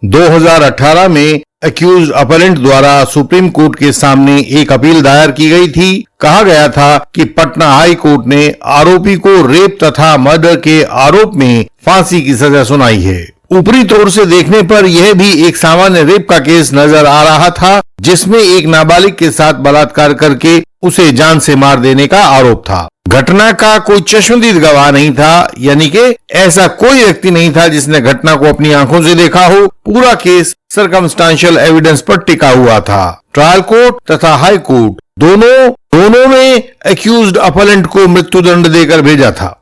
2018 में accused apparent द्वारा supreme court के सामने एक अपील दायर की गई थी। कहा गया था कि पटना हाई कोर्ट ने आरोपी को रेप तथा मर्डर के आरोप में फांसी की सजा सुनाई है। ऊपरी तौर से देखने पर यह भी एक सामान्य रेप का केस नजर आ रहा था, जिसमें एक नाबालिग के साथ बलात्कार करके उसे जान से मार देने का आरोप था। घटना का कोई चश्मदीद गवाह नहीं था, यानी कि ऐसा कोई व्यक्ति नहीं था जिसने घटना को अपनी आंखों से देखा हो। पूरा केस सर्कमस्टांशियल एविडेंस पर टिका हुआ था। ट्रायल कोर्ट तथा हाई कोर्ट दोनों ने एक्यूज्ड अपेरेंट को मृत्युदंड देकर भेजा था।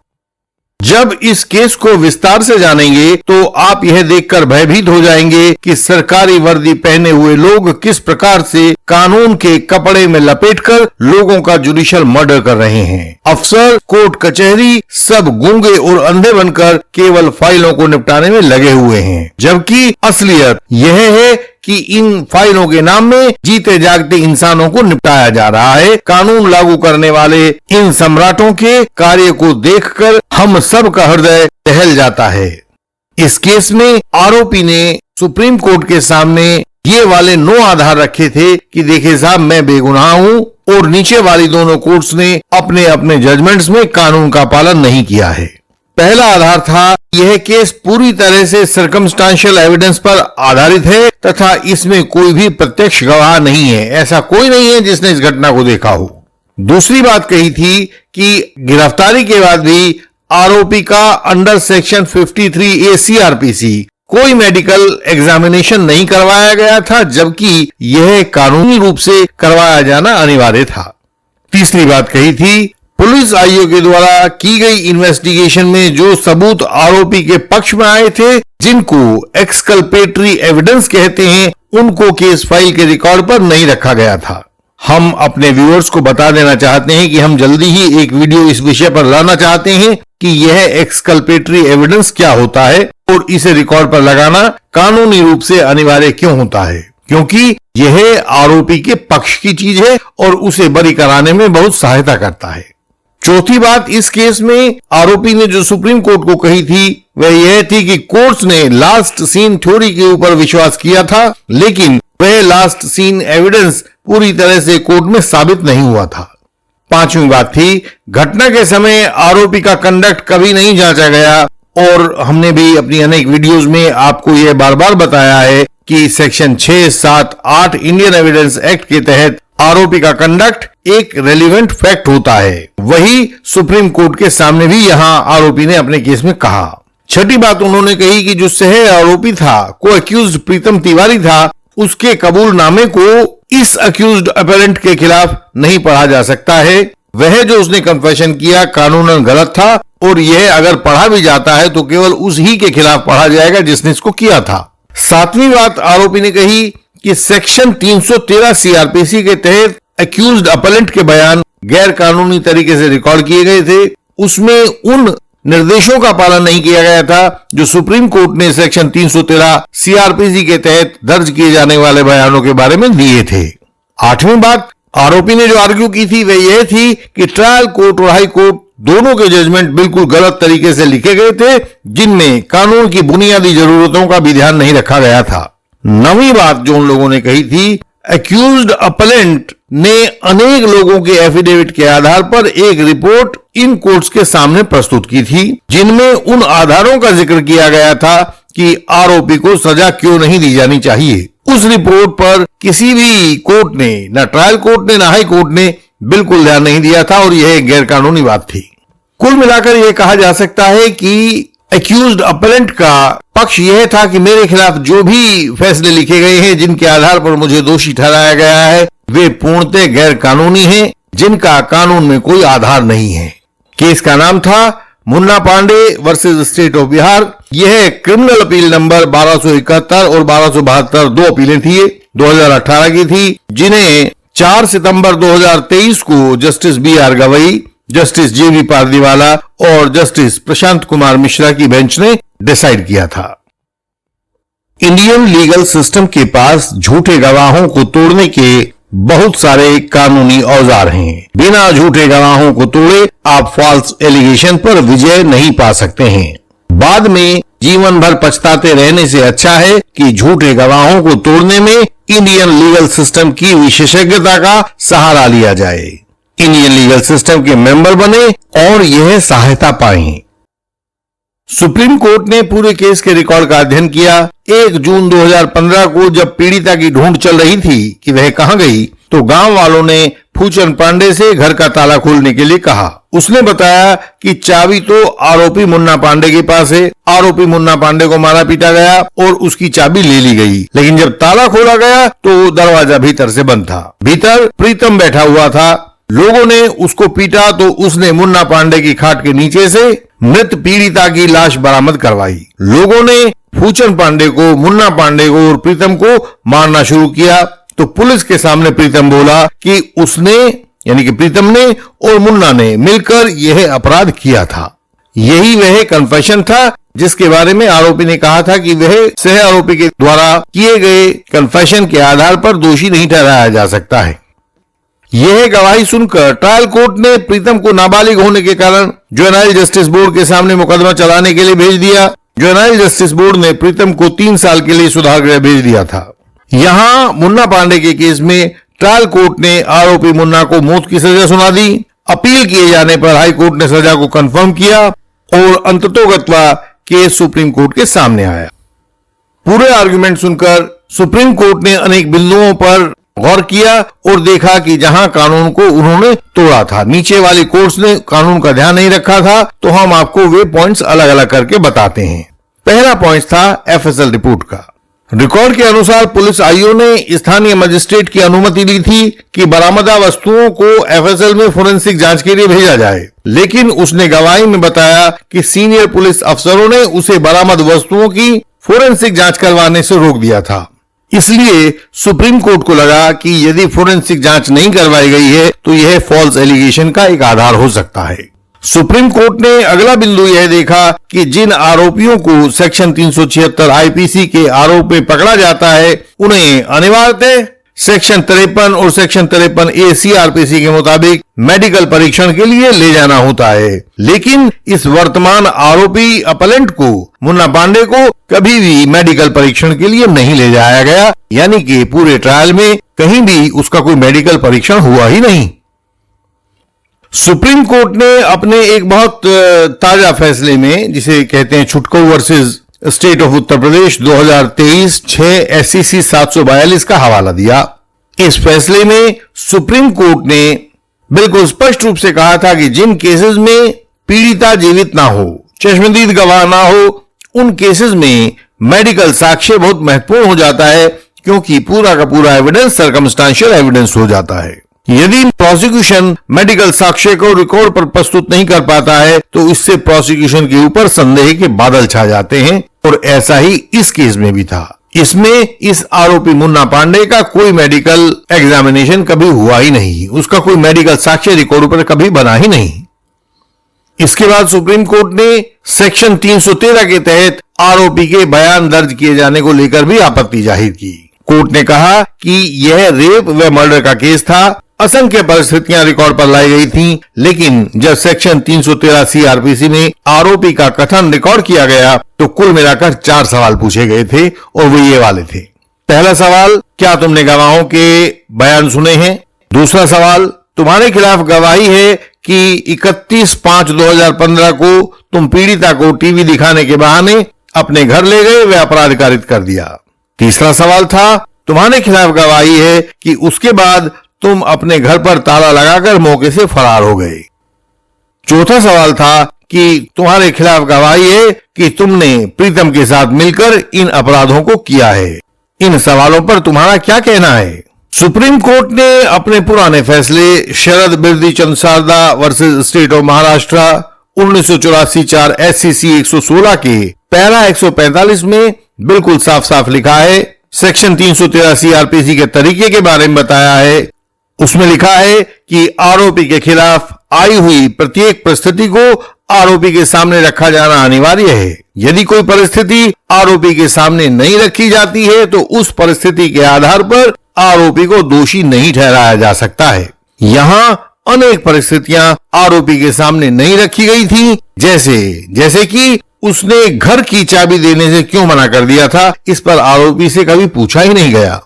जब इस केस को विस्तार से जानेंगे तो आप यह देखकर भयभीत हो जाएंगे कि सरकारी वर्दी पहने हुए लोग किस प्रकार से कानून के कपड़े में लपेटकर लोगों का जुडिशियल मर्डर कर रहे हैं। अफसर, कोर्ट कचहरी सब गूंगे और अंधे बनकर केवल फाइलों को निपटाने में लगे हुए हैं, जबकि असलियत यह है कि इन फाइलों के नाम में जीते जागते इंसानों को निपटाया जा रहा है। कानून लागू करने वाले इन सम्राटों के कार्य को देखकर हम सब का हृदय दहल जाता है। इस केस में आरोपी ने सुप्रीम कोर्ट के सामने ये वाले 9 आधार रखे थे कि देखिए साहब, मैं बेगुनाह हूं, और नीचे वाली दोनों कोर्ट्स ने अपने अपने जजमेंट्स में कानून का पालन नहीं किया है। पहला आधार था, यह केस पूरी तरह से सर्कमस्टांशियल एविडेंस पर आधारित है तथा इसमें कोई भी प्रत्यक्ष गवाह नहीं है। ऐसा कोई नहीं है जिसने इस घटना को देखा हो। दूसरी बात कही थी कि गिरफ्तारी के बाद भी आरोपी का अंडर सेक्शन 53A CRPC कोई मेडिकल एग्जामिनेशन नहीं करवाया गया था, जबकि यह कानूनी रूप से करवाया जाना अनिवार्य था। तीसरी बात कही थी, पुलिस आयोग के द्वारा की गई इन्वेस्टिगेशन में जो सबूत आरोपी के पक्ष में आए थे, जिनको एक्सकल्पेटरी एविडेंस कहते हैं, उनको केस फाइल के रिकॉर्ड पर नहीं रखा गया था। हम अपने व्यूअर्स को बता देना चाहते हैं कि हम जल्दी ही एक वीडियो इस विषय पर लाना चाहते हैं कि यह एक्सकल्पेटरी एविडेंस क्या होता है और इसे रिकॉर्ड पर लगाना कानूनी रूप से अनिवार्य क्यों होता है, क्योंकि यह आरोपी के पक्ष की चीज है और उसे बरी कराने में बहुत सहायता करता है। चौथी बात, इस केस में आरोपी ने जो सुप्रीम कोर्ट को कही थी वह यह थी कि कोर्ट्स ने लास्ट सीन थ्योरी के ऊपर विश्वास किया था, लेकिन वह लास्ट सीन एविडेंस पूरी तरह से कोर्ट में साबित नहीं हुआ था। पांचवी बात थी, घटना के समय आरोपी का कंडक्ट कभी नहीं जांचा गया, और हमने भी अपनी अनेक वीडियोस में आपको यह बार बार बताया है कि सेक्शन 6, 7, 8 इंडियन एविडेंस एक्ट के तहत आरोपी का कंडक्ट एक रेलिवेंट फैक्ट होता है। वही सुप्रीम कोर्ट के सामने भी यहां आरोपी ने अपने केस में कहा। छठी बात उन्होंने कही कि जो सह आरोपी था, को एक्यूज्ड प्रीतम तिवारी था, उसके कबूलनामे को इस एक्यूज्ड अपेरेंट के खिलाफ नहीं पढ़ा जा सकता है। वह जो उसने कन्फेशन किया कानूनन गलत था, और यह अगर पढ़ा भी जाता है तो केवल उस ही के खिलाफ पढ़ा जाएगा जिसने इसको किया था। सातवीं बात आरोपी ने कही कि सेक्शन 313 CRPC के तहत एक्यूज्ड अपेरेंट के बयान गैर कानूनी तरीके से रिकॉर्ड किए गए थे। उसमें उन निर्देशों का पालन नहीं किया गया था जो सुप्रीम कोर्ट ने सेक्शन 313 CRPC के तहत दर्ज किए जाने वाले बयानों के बारे में दिए थे। आठवीं बात आरोपी ने जो आर्ग्यू की थी वह यह थी कि ट्रायल कोर्ट और हाई कोर्ट दोनों के जजमेंट बिल्कुल गलत तरीके से लिखे गए थे, जिनमें कानून की बुनियादी जरूरतों का भी ध्यान नहीं रखा गया था। नवीं बात जो उन लोगों ने कही थी, एक्यूज्ड अपेरेंट ने अनेक लोगों के एफिडेविट के आधार पर एक रिपोर्ट इन कोर्ट्स के सामने प्रस्तुत की थी, जिनमें उन आधारों का जिक्र किया गया था कि आरोपी को सजा क्यों नहीं दी जानी चाहिए। उस रिपोर्ट पर किसी भी कोर्ट ने, ना ट्रायल कोर्ट ने ना हाई कोर्ट ने बिल्कुल ध्यान नहीं दिया था, और यह गैर कानूनी बात थी। कुल मिलाकर यह कहा जा सकता है कि एक्यूज्ड अपेरेंट का पक्ष यह था कि मेरे खिलाफ जो भी फैसले लिखे गए हैं, जिनके आधार पर मुझे दोषी ठहराया गया है, वे पूर्णतः गैर कानूनी हैं, जिनका कानून में कोई आधार नहीं है। केस का नाम था Munna Pandey versus state of Bihar. यह क्रिमिनल अपील नंबर 1271 और 1272 दो अपीलें थी, 2018 की थी, जिन्हें 4 सितंबर 2023 को justice BR Gavai, justice JB Pardiwala और जस्टिस प्रशांत कुमार मिश्रा की बेंच ने डिसाइड किया था। इंडियन लीगल सिस्टम के पास झूठे गवाहों को तोड़ने के बहुत सारे कानूनी औजार हैं। बिना झूठे गवाहों को तोड़े आप फॉल्स एलिगेशन पर विजय नहीं पा सकते हैं। बाद में जीवन भर पछताते रहने से अच्छा है कि झूठे गवाहों को तोड़ने में इंडियन लीगल सिस्टम की विशेषज्ञता का सहारा लिया जाए। इंडियन लीगल सिस्टम के मेंबर बने और यह सहायता पाएं। सुप्रीम कोर्ट ने पूरे केस के रिकॉर्ड का अध्ययन किया। 1 जून 2015 को जब पीड़िता की ढूंढ चल रही थी कि वह कहां गई, तो गांव वालों ने फूचन पांडे से घर का ताला खोलने के लिए कहा। उसने बताया कि चाबी तो आरोपी मुन्ना पांडे के पास है। आरोपी मुन्ना पांडे को मारा पीटा गया और उसकी चाबी ले ली गई, लेकिन जब ताला खोला गया तो दरवाजा भीतर से बंद था। भीतर प्रीतम बैठा हुआ था। लोगों ने उसको पीटा तो उसने मुन्ना पांडे की खाट के नीचे से मृत पीड़िता की लाश बरामद करवाई। लोगों ने फूचन पांडे को, मुन्ना पांडे को और प्रीतम को मारना शुरू किया तो पुलिस के सामने प्रीतम बोला कि उसने, यानी कि प्रीतम ने और मुन्ना ने मिलकर यह अपराध किया था। यही वह कन्फेशन था जिसके बारे में आरोपी ने कहा था कि वह सह आरोपी के द्वारा किए गए कन्फेशन के आधार पर दोषी नहीं ठहराया जा सकता है। यह गवाही सुनकर ट्रायल कोर्ट ने प्रीतम को नाबालिग होने के कारण जुवेनाइल जस्टिस बोर्ड के सामने मुकदमा चलाने के लिए भेज दिया। जुवेनाइल जस्टिस बोर्ड ने प्रीतम को 3 साल के लिए सुधार गृह भेज दिया था। यहां मुन्ना पांडे के केस में ट्रायल कोर्ट ने आरोपी मुन्ना को मौत की सजा सुना दी। अपील किए जाने पर हाई कोर्ट ने सजा को कंफर्म किया और अंततोगत्वा केस सुप्रीम कोर्ट के सामने आया। पूरे आर्गुमेंट सुनकर सुप्रीम कोर्ट ने अनेक बिंदुओं पर गौर किया और देखा कि जहां कानून को उन्होंने तोड़ा था, नीचे वाली कोर्ट्स ने कानून का ध्यान नहीं रखा था, तो हम आपको वे पॉइंट्स अलग अलग करके बताते हैं। पहला पॉइंट था एफएसएल रिपोर्ट का। रिकॉर्ड के अनुसार पुलिस आईओ ने स्थानीय मजिस्ट्रेट की अनुमति ली थी कि बरामदा वस्तुओं को एफएसएल में फोरेंसिक जांच के लिए भेजा जाए, लेकिन उसने गवाही में बताया कि सीनियर पुलिस अफसरों ने उसे बरामद वस्तुओं की फोरेंसिक जांच करवाने से रोक दिया था। इसलिए सुप्रीम कोर्ट को लगा कि यदि फोरेंसिक जांच नहीं करवाई गई है तो यह फॉल्स एलिगेशन का एक आधार हो सकता है। सुप्रीम कोर्ट ने अगला बिंदु यह देखा कि जिन आरोपियों को सेक्शन 376 आईपीसी के आरोप में पकड़ा जाता है उन्हें अनिवार्यतः सेक्शन 53 और सेक्शन 53A सीआरपीसी के मुताबिक मेडिकल परीक्षण के लिए ले जाना होता है। लेकिन इस वर्तमान आरोपी अपलेंट को, मुन्ना पांडे को, कभी भी मेडिकल परीक्षण के लिए नहीं ले जाया गया, यानी कि पूरे ट्रायल में कहीं भी उसका कोई मेडिकल परीक्षण हुआ ही नहीं। सुप्रीम कोर्ट ने अपने एक बहुत ताजा फैसले में, जिसे कहते हैं Chhutko versus state of Uttar Pradesh 2023 6 SCC 742 का हवाला दिया। इस फैसले में सुप्रीम कोर्ट ने बिल्कुल स्पष्ट रूप से कहा था कि जिन केसेस में पीड़िता जीवित ना हो, चश्मदीद गवाह ना हो, उन केसेस में मेडिकल साक्ष्य बहुत महत्वपूर्ण हो जाता है, क्योंकि पूरा का पूरा एविडेंस सर्कमस्टेंशियल एविडेंस हो जाता है। यदि प्रोसिक्यूशन मेडिकल साक्ष्य को रिकॉर्ड पर प्रस्तुत नहीं कर पाता है तो इससे प्रोसिक्यूशन के ऊपर संदेह के बादल छा जाते हैं, और ऐसा ही इस केस में भी था। इसमें इस आरोपी मुन्ना पांडे का कोई मेडिकल एग्जामिनेशन कभी हुआ ही नहीं, उसका कोई मेडिकल साक्ष्य रिकॉर्ड पर कभी बना ही नहीं। इसके बाद सुप्रीम कोर्ट ने सेक्शन 313 के तहत आरोपी के बयान दर्ज किए जाने को लेकर भी आपत्ति जाहिर की। कोर्ट ने कहा कि यह रेप व मर्डर का केस था, असंख्य परिस्थितियां रिकॉर्ड पर लाई गई थीं, लेकिन जब सेक्शन 313 सीआरपीसी में आरोपी का कथन रिकॉर्ड किया गया तो कुल मिलाकर 4 सवाल पूछे गए थे और वो ये वाले थे। पहला सवाल, क्या तुमने गवाहों के बयान सुने हैं? दूसरा सवाल, तुम्हारे खिलाफ गवाही है कि 31/5/2015 को तुम पीड़िता को टीवी दिखाने के बहाने अपने घर ले गए व अपराध कारित कर दिया। तीसरा सवाल था, तुम्हारे खिलाफ गवाही है कि उसके बाद तुम अपने घर पर ताला लगाकर मौके से फरार हो गए। चौथा सवाल था कि तुम्हारे खिलाफ गवाही है कि तुमने प्रीतम के साथ मिलकर इन अपराधों को किया है। इन सवालों पर तुम्हारा क्या कहना है? सुप्रीम कोर्ट ने अपने पुराने फैसले Sharad Birdhichand Sarda versus state of Maharashtra 1984 4 SCC 116 के पैरा 145 में बिल्कुल साफ साफ लिखा है। सेक्शन 313 सीआरपीसी के तरीके के बारे में बताया है। उसमें लिखा है कि आरोपी के खिलाफ आई हुई प्रत्येक परिस्थिति को आरोपी के सामने रखा जाना अनिवार्य है। यदि कोई परिस्थिति आरोपी के सामने नहीं रखी जाती है तो उस परिस्थिति के आधार पर आरोपी को दोषी नहीं ठहराया जा सकता है। यहां अनेक परिस्थितियां आरोपी के सामने नहीं रखी गई थी, जैसे कि उसने घर की चाबी देने से क्यों मना कर दिया था, इस पर आरोपी से कभी पूछा ही नहीं गया।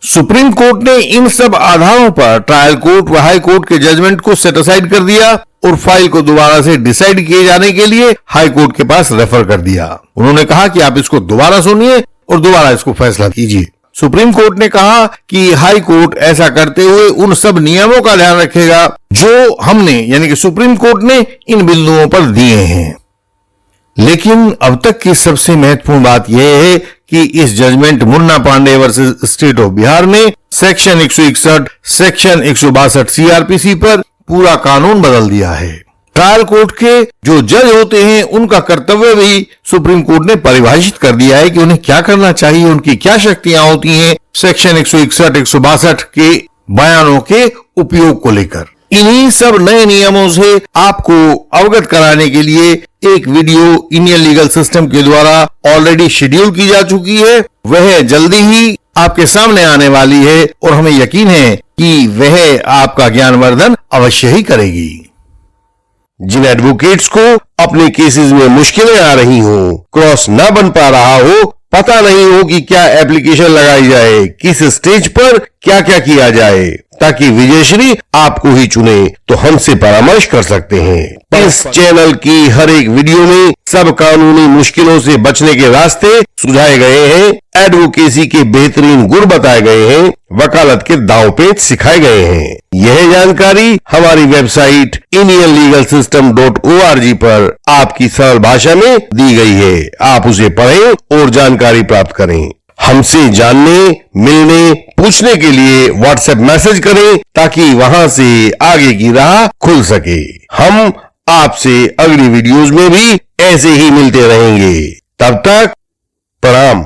सुप्रीम कोर्ट ने इन सब आधारों पर ट्रायल कोर्ट व हाई कोर्ट के जजमेंट को सेट असाइड कर दिया और फाइल को दोबारा से डिसाइड किए जाने के लिए हाई कोर्ट के पास रेफर कर दिया। उन्होंने कहा कि आप इसको दोबारा सुनिए और दोबारा इसको फैसला कीजिए। सुप्रीम कोर्ट ने कहा कि हाई कोर्ट ऐसा करते हुए उन सब नियमों का ध्यान रखेगा जो हमने यानी कि सुप्रीम कोर्ट ने इन बिंदुओं पर दिए हैं। लेकिन अब तक की सबसे महत्वपूर्ण बात यह है कि इस judgement Munna Pandey versus state of Bihar ने सेक्शन 161, सेक्शन 162 सीआरपीसी पर पूरा कानून बदल दिया है। ट्रायल कोर्ट के जो जज होते हैं उनका कर्तव्य भी सुप्रीम कोर्ट ने परिभाषित कर दिया है कि उन्हें क्या करना चाहिए, उनकी क्या शक्तियां होती हैं सेक्शन 161, 162 के बयानों के उपयोग को लेकर। इन्हीं सब नए नियमों से आपको अवगत कराने के लिए एक वीडियो इंडियन लीगल सिस्टम के द्वारा ऑलरेडी शेड्यूल की जा चुकी है। वह जल्दी ही आपके सामने आने वाली है और हमें यकीन है कि वह आपका ज्ञानवर्धन अवश्य ही करेगी। जिन एडवोकेट्स को अपने केसेस में मुश्किलें आ रही हो, क्रॉस न बन पा रहा हो, पता नहीं हो कि क्या एप्लीकेशन लगाई जाए, किस स्टेज पर क्या क्या किया जाए, ताकि विजयश्री आपको ही चुने, तो हमसे परामर्श कर सकते हैं। इस चैनल की हर एक वीडियो में सब कानूनी मुश्किलों से बचने के रास्ते सुझाए गए हैं, एडवोकेसी के बेहतरीन गुर बताए गए हैं, वकालत के दांव पेच सिखाए गए हैं। यह जानकारी हमारी वेबसाइट indianlegalsystem.org पर आपकी सरल भाषा में दी गई है। आप उसे पढ़ें और जानकारी प्राप्त करें। हमसे जानने, मिलने, पूछने के लिए व्हाट्सएप मैसेज करें ताकि वहां से आगे की राह खुल सके। हम आपसे अगली वीडियोस में भी ऐसे ही मिलते रहेंगे। तब तक प्रणाम।